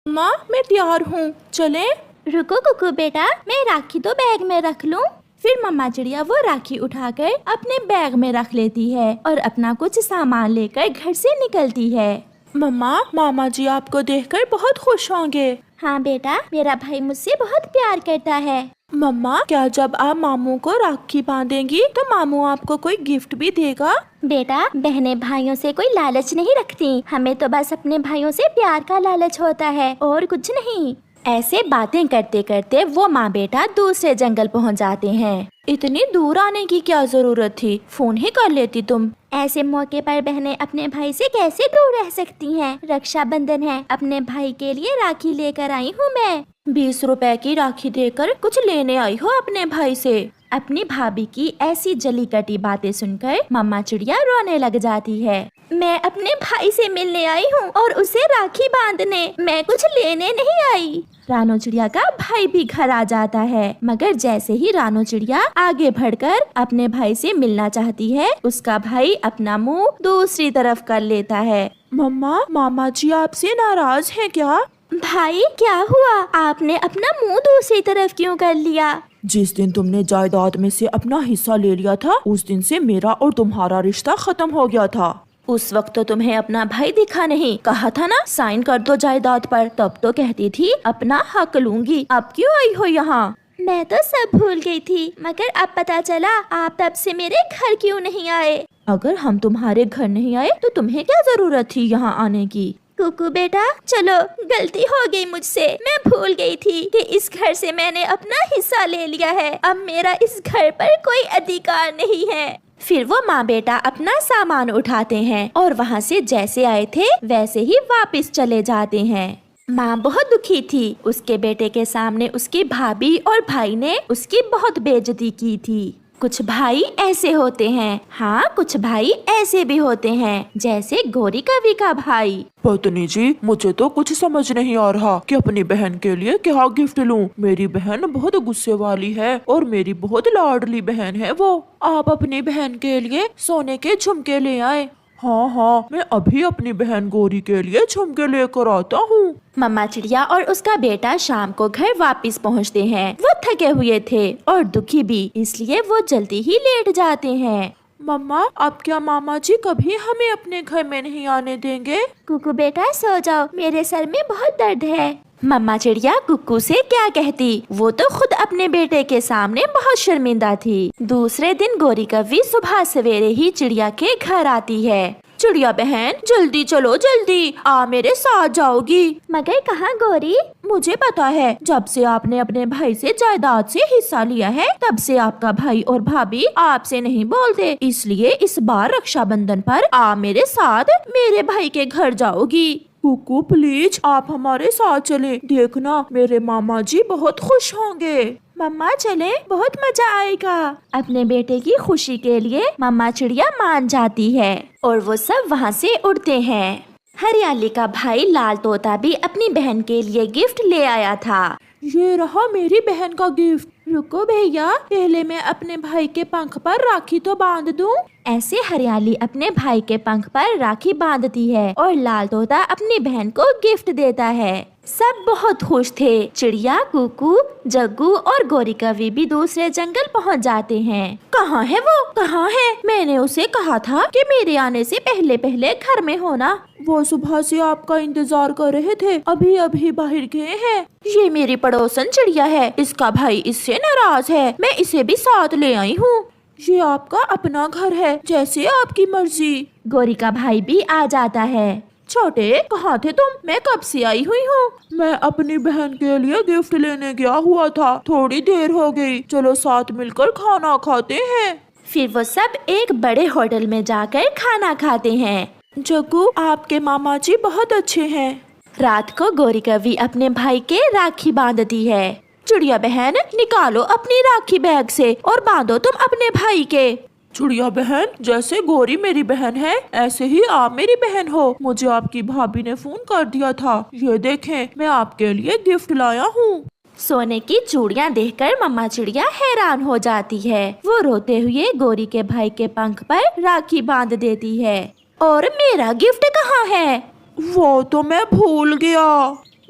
माँ मैं तैयार हूँ, चलें? रुको कुकू बेटा, मैं राखी तो बैग में रख लूं। फिर मम्मा चिड़िया वो राखी उठाकर अपने बैग में रख लेती है और अपना कुछ सामान लेकर घर से निकलती है। मम्मा, मामा जी आपको देखकर बहुत खुश होंगे। हाँ बेटा, मेरा भाई मुझसे बहुत प्यार करता है। मम्मा, क्या जब आप मामू को राखी बांधेंगी तो मामू आपको कोई गिफ्ट भी देगा? बेटा, बहनें भाइयों से कोई लालच नहीं रखती, हमें तो बस अपने भाइयों से प्यार का लालच होता है और कुछ नहीं। ऐसे बातें करते करते वो माँ बेटा दूसरे जंगल पहुँच जाते हैं। इतनी दूर आने की क्या जरूरत थी, फोन ही कर लेती तुम। ऐसे मौके पर बहनें अपने भाई से कैसे दूर रह सकती हैं? रक्षाबंधन है, अपने भाई के लिए राखी लेकर आई हूँ मैं। 20 रुपए की राखी देकर कुछ लेने आई हो अपने भाई से? अपनी भाभी की ऐसी जली कटी बातें सुनकर मम्मा चिड़िया रोने लग जाती है। मैं अपने भाई से मिलने आई हूँ और उसे राखी बांधने, मैं कुछ लेने नहीं आई। रानो चिड़िया का भाई भी घर आ जाता है, मगर जैसे ही रानो चिड़िया आगे बढ़कर अपने भाई से मिलना चाहती है, उसका भाई अपना मुंह दूसरी तरफ कर लेता है। मम्मा, मामा जी आपसे नाराज हैं क्या? भाई क्या हुआ? आपने अपना मुंह दूसरी तरफ क्यों कर लिया? जिस दिन तुमने जायदाद में से अपना हिस्सा ले लिया था, उस दिन से मेरा और तुम्हारा रिश्ता खत्म हो गया था। उस वक्त तो तुम्हें अपना भाई दिखा नहीं, कहा था ना साइन कर दो जायदाद पर, तब तो कहती थी अपना हक लूंगी। अब क्यों आई हो यहाँ? मैं तो सब भूल गई थी, मगर अब पता चला आप तब से मेरे घर क्यों नहीं आए। अगर हम तुम्हारे घर नहीं आए तो तुम्हें क्या जरूरत थी यहाँ आने की? कुकू बेटा, चलो, गलती हो गई मुझसे। मैं भूल गई थी कि इस घर से मैंने अपना हिस्सा ले लिया है, अब मेरा इस घर पर कोई अधिकार नहीं है। फिर वो माँ बेटा अपना सामान उठाते हैं और वहाँ से जैसे आए थे वैसे ही वापस चले जाते हैं। माँ बहुत दुखी थी, उसके बेटे के सामने उसकी भाभी और भाई ने उसकी बहुत बेइज्जती की थी। कुछ भाई ऐसे होते हैं, हाँ कुछ भाई ऐसे भी होते हैं, जैसे गौरी कवि का भाई। पत्नी जी, मुझे तो कुछ समझ नहीं आ रहा कि अपनी बहन के लिए क्या गिफ्ट लूं। मेरी बहन बहुत गुस्से वाली है और मेरी बहुत लाडली बहन है वो। आप अपनी बहन के लिए सोने के झुमके ले आए। हाँ हाँ, मैं अभी अपनी बहन गौरी के लिए झुमके लेकर आता हूँ। मम्मा चिड़िया और उसका बेटा शाम को घर वापस पहुँचते हैं। वो थके हुए थे और दुखी भी, इसलिए वो जल्दी ही लेट जाते हैं। मम्मा, अब क्या मामा जी कभी हमें अपने घर में नहीं आने देंगे? कुकू बेटा सो जाओ, मेरे सर में बहुत दर्द है। मम्मा चिड़िया कुकू से क्या कहती, वो तो खुद अपने बेटे के सामने बहुत शर्मिंदा थी। दूसरे दिन गौरी कवि सुबह सवेरे ही चिड़िया के घर आती है। चिड़िया बहन, जल्दी चलो, जल्दी आ, मेरे साथ जाओगी। मगर कहाँ गौरी? मुझे पता है, जब से आपने अपने भाई से जायदाद से हिस्सा लिया है, तब से आपका भाई और भाभी आपसे नहीं बोलते, इसलिए इस बार रक्षाबंधन पर आ मेरे साथ मेरे भाई के घर जाओगी। कुकू प्लीज, आप हमारे साथ चलें, देखना मेरे मामा जी बहुत खुश होंगे। मम्मा चले, बहुत मजा आएगा। अपने बेटे की खुशी के लिए मम्मा चिड़िया मान जाती है और वो सब वहाँ से उड़ते हैं। हरियाली का भाई लाल तोता भी अपनी बहन के लिए गिफ्ट ले आया था। ये रहा मेरी बहन का गिफ्ट। रुको भैया, पहले मैं अपने भाई के पंख पर राखी तो बांध दूं। ऐसे हरियाली अपने भाई के पंख पर राखी बांधती है और लाल तोता अपनी बहन को गिफ्ट देता है। सब बहुत खुश थे। चिड़िया, कुकू, जग्गू और गौरी कवि भी दूसरे जंगल पहुंच जाते हैं। कहाँ है वो? कहाँ है? मैंने उसे कहा था कि मेरे आने से पहले पहले घर में होना। वो सुबह से आपका इंतजार कर रहे थे, अभी अभी बाहर गए हैं। ये मेरी पड़ोसन चिड़िया है, इसका भाई इससे नाराज है, मैं इसे भी साथ ले आई हूँ। ये आपका अपना घर है, जैसे आपकी मर्जी। गौरी का भाई भी आ जाता है। छोटे, कहाँ थे तुम? मैं कब से आई हुई हूँ। मैं अपनी बहन के लिए गिफ्ट लेने गया हुआ था, थोड़ी देर हो गई, चलो साथ मिलकर खाना खाते हैं। फिर वो सब एक बड़े होटल में जाकर खाना खाते हैं। जग्गू, आपके मामा जी बहुत अच्छे हैं। रात को गौरी कवि अपने भाई के राखी बांधती है। चिड़िया बहन, निकालो अपनी राखी बैग से और बांधो तुम अपने भाई के। चिड़िया बहन, जैसे गौरी मेरी बहन है, ऐसे ही आप मेरी बहन हो। मुझे आपकी भाभी ने फोन कर दिया था, ये देखें मैं आपके लिए गिफ्ट लाया हूँ। सोने की चूड़ियाँ देखकर मम्मा चिड़िया हैरान हो जाती है। वो रोते हुए गौरी के भाई के पंख पर राखी बांध देती है। और मेरा गिफ्ट कहाँ है? वो तो मैं भूल गया।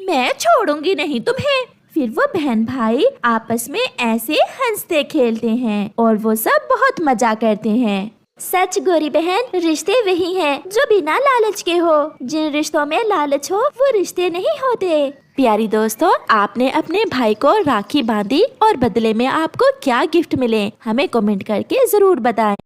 मैं छोड़ूंगी नहीं तुम्हें। फिर वो बहन भाई आपस में ऐसे हंसते खेलते हैं और वो सब बहुत मजा करते हैं। सच गोरी बहन, रिश्ते वही हैं जो बिना लालच के हो। जिन रिश्तों में लालच हो वो रिश्ते नहीं होते। प्यारी दोस्तों, आपने अपने भाई को राखी बांधी और बदले में आपको क्या गिफ्ट मिले, हमें कमेंट करके जरूर बताएं।